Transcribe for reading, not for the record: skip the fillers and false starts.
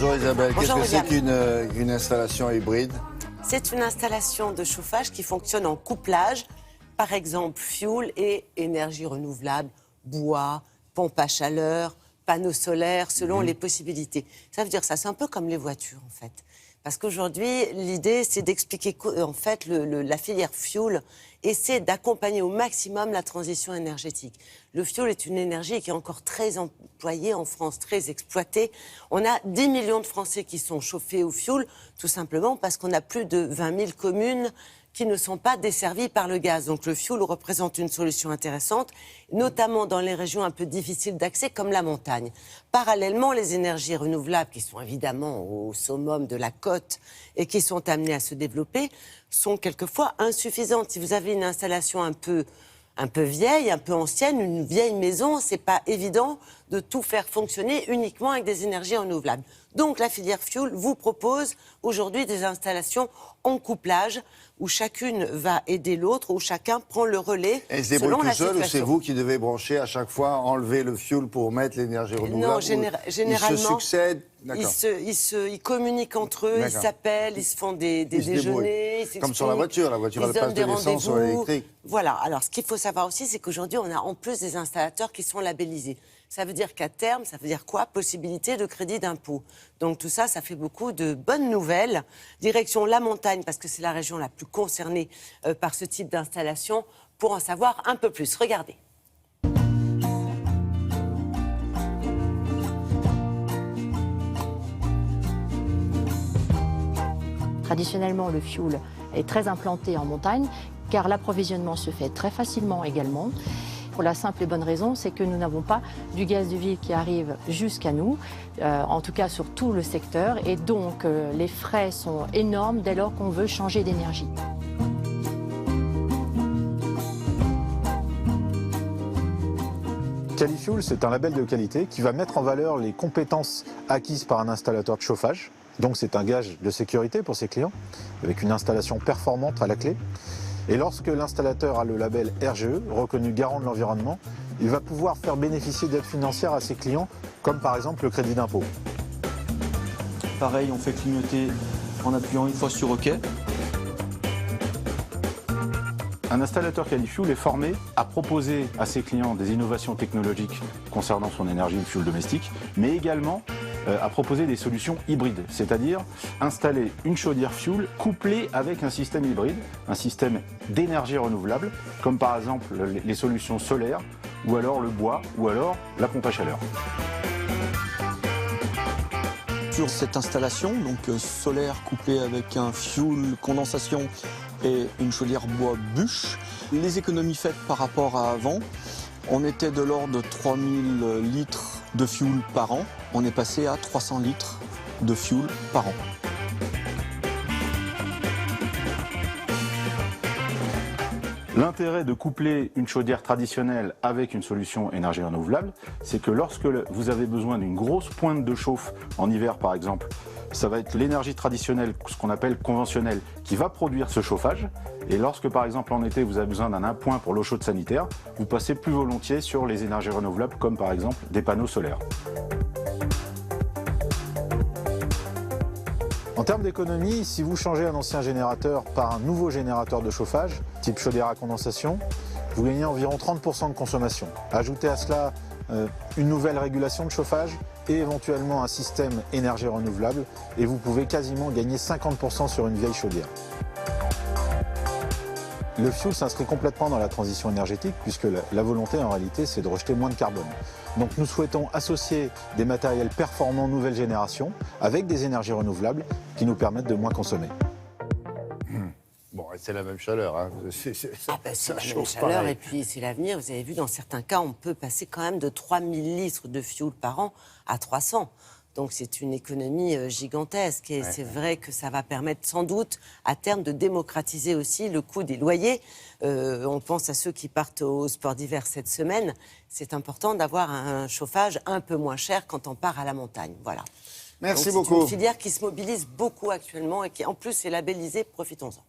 Bonjour Isabelle, qu'est-ce que c'est William. qu'une installation hybride? C'est une installation de chauffage qui fonctionne en couplage, par exemple fuel et énergie renouvelable, bois, pompe à chaleur, panneaux solaires, selon les possibilités. Ça veut dire ça, c'est un peu comme les voitures en fait. Parce qu'aujourd'hui, l'idée, c'est d'expliquer qu'en fait, la filière fuel essaie d'accompagner au maximum la transition énergétique. Le fuel est une énergie qui est encore très employée en France, très exploitée. On a 10 millions de Français qui sont chauffés au fuel, tout simplement parce qu'on a plus de 20 000 communes qui ne sont pas desservies par le gaz. Donc le fuel représente une solution intéressante, notamment dans les régions un peu difficiles d'accès, comme la montagne. Parallèlement, les énergies renouvelables, qui sont évidemment au summum de la cote et qui sont amenées à se développer, sont quelquefois insuffisantes. Si vous avez une installation un peu vieille, un peu ancienne, une vieille maison, c'est pas évident de tout faire fonctionner uniquement avec des énergies renouvelables. Donc la filière fuel vous propose aujourd'hui des installations en couplage où chacune va aider l'autre, où chacun prend le relais. Et se débrouille tout seul ou c'est vous qui devez brancher à chaque fois, enlever le fuel pour mettre l'énergie renouvelable? Non, généralement, ils se succèdent. Ils communiquent entre eux, ils s'appellent, ils se font des déjeuners. Comme sur la voiture elle passe de l'essence sur l'électrique. Voilà, alors ce qu'il faut savoir aussi, c'est qu'aujourd'hui, on a en plus des installateurs qui sont labellisés. Ça veut dire qu'à terme, ça veut dire quoi? Possibilité de crédit d'impôt. Donc tout ça, ça fait beaucoup de bonnes nouvelles. Direction la montagne, parce que c'est la région la plus concernée par ce type d'installation. Pour en savoir un peu plus, regardez. Traditionnellement, le fioul est très implanté en montagne, car l'approvisionnement se fait très facilement également. Pour la simple et bonne raison, c'est que nous n'avons pas du gaz de ville qui arrive jusqu'à nous, en tout cas sur tout le secteur, et donc les frais sont énormes dès lors qu'on veut changer d'énergie. Qualifuel, c'est un label de qualité qui va mettre en valeur les compétences acquises par un installateur de chauffage. Donc c'est un gage de sécurité pour ses clients, avec une installation performante à la clé. Et lorsque l'installateur a le label RGE, reconnu garant de l'environnement, il va pouvoir faire bénéficier d'aides financières à ses clients, comme par exemple le crédit d'impôt. Pareil, on fait clignoter en appuyant une fois sur OK. Un installateur Qualifuel est formé à proposer à ses clients des innovations technologiques concernant son énergie de fuel domestique, mais également à proposer des solutions hybrides, c'est-à-dire installer une chaudière fuel couplée avec un système hybride, un système d'énergie renouvelable, comme par exemple les solutions solaires, ou alors le bois, ou alors la pompe à chaleur. Sur cette installation, donc solaire couplée avec un fuel condensation et une chaudière bois bûche, les économies faites par rapport à avant, on était de l'ordre de 3000 litres de fuel par an. On est passé à 300 litres de fuel par an. L'intérêt de coupler une chaudière traditionnelle avec une solution énergie renouvelable, c'est que lorsque vous avez besoin d'une grosse pointe de chauffe, en hiver par exemple, ça va être l'énergie traditionnelle, ce qu'on appelle conventionnelle, qui va produire ce chauffage. Et lorsque par exemple en été vous avez besoin d'un appoint pour l'eau chaude sanitaire, vous passez plus volontiers sur les énergies renouvelables comme par exemple des panneaux solaires. En termes d'économie, si vous changez un ancien générateur par un nouveau générateur de chauffage, type chaudière à condensation, vous gagnez environ 30% de consommation. Ajoutez à cela une nouvelle régulation de chauffage et éventuellement un système énergie renouvelable et vous pouvez quasiment gagner 50% sur une vieille chaudière. Le fuel s'inscrit complètement dans la transition énergétique puisque la volonté en réalité c'est de rejeter moins de carbone. Donc nous souhaitons associer des matériels performants nouvelle génération avec des énergies renouvelables qui nous permettent de moins consommer. Bon, c'est la même chaleur. Hein. C'est la même chaleur et puis c'est l'avenir. Vous avez vu, dans certains cas, on peut passer quand même de 3000 litres de fuel par an à 300. Donc c'est une économie gigantesque et c'est vrai que ça va permettre sans doute à terme de démocratiser aussi le coût des loyers. On pense à ceux qui partent au sport d'hiver cette semaine. C'est important d'avoir un chauffage un peu moins cher quand on part à la montagne. Voilà. Merci beaucoup. C'est une beaucoup. filière qui se mobilise beaucoup actuellement et qui en plus est labellisée. Profitons-en.